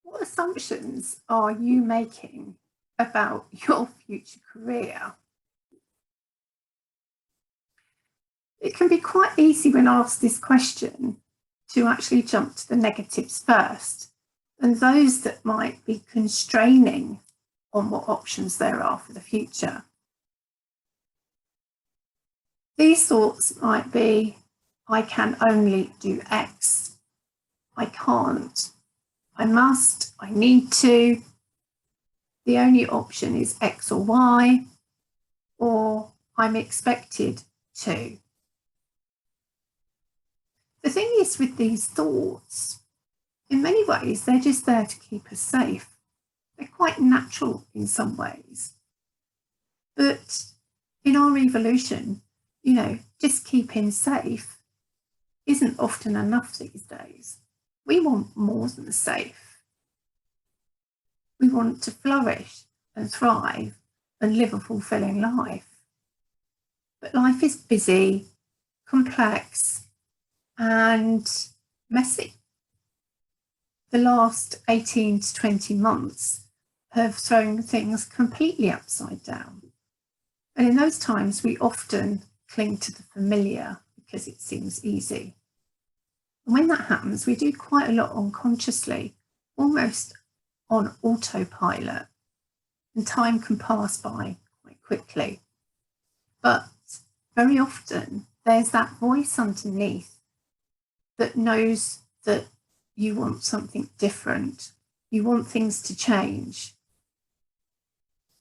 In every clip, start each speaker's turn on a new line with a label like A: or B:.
A: What assumptions are you making about your future career? It can be quite easy when asked this question to actually jump to the negatives first, and those that might be constraining on what options there are for the future. These thoughts might be, I can only do X, I can't, I must, I need to, the only option is X or Y, or I'm expected to. The thing is with these thoughts, in many ways, they're just there to keep us safe. They're quite natural in some ways. But in our evolution, just keeping safe isn't often enough these days. We want more than safe. We want to flourish and thrive and live a fulfilling life. But life is busy, complex, and messy. The last 18 to 20 months have thrown things completely upside down. And in those times, we often cling to the familiar because it seems easy. And when that happens, we do quite a lot unconsciously, almost on autopilot, and time can pass by quite quickly. But very often, there's that voice underneath that knows that you want something different, you want things to change.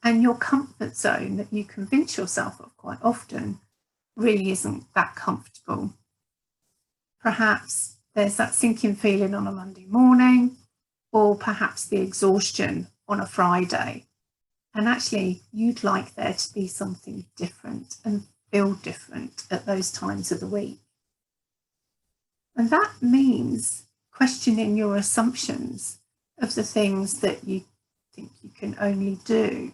A: And your comfort zone that you convince yourself of quite often really isn't that comfortable. Perhaps there's that sinking feeling on a Monday morning, or perhaps the exhaustion on a Friday. And actually, you'd like there to be something different and feel different at those times of the week. And that means questioning your assumptions of the things that you think you can only do.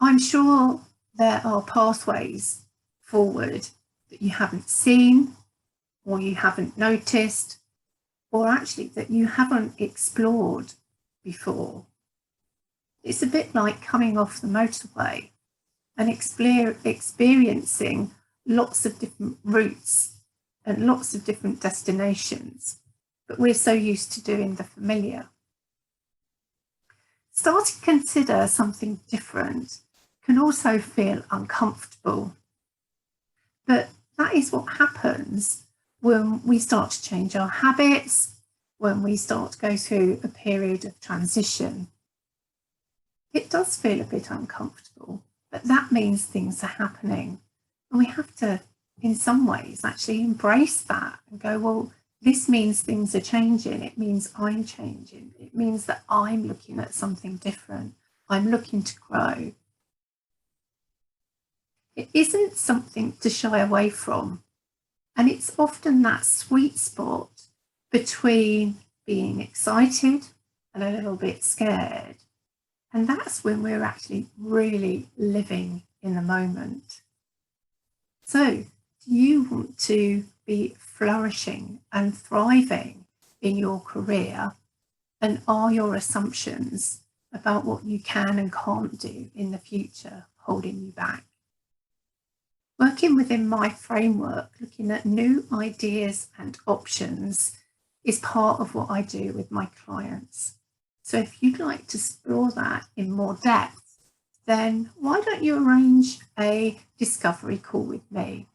A: I'm sure there are pathways forward that you haven't seen, or you haven't noticed, or actually that you haven't explored before. It's a bit like coming off the motorway and experiencing lots of different routes and lots of different destinations, but we're so used to doing the familiar. Start to consider something different can also feel uncomfortable, but that is what happens when we start to change our habits, when we start to go through a period of transition. It does feel a bit uncomfortable, but that means things are happening. And we have to, in some ways, actually embrace that and go, well, this means things are changing. It means I'm changing. It means that I'm looking at something different. I'm looking to grow. It isn't something to shy away from. And it's often that sweet spot between being excited and a little bit scared. And that's when we're actually really living in the moment. So, do you want to be flourishing and thriving in your career? And are your assumptions about what you can and can't do in the future holding you back? Working within my framework, looking at new ideas and options is part of what I do with my clients. So if you'd like to explore that in more depth, then why don't you arrange a discovery call with me?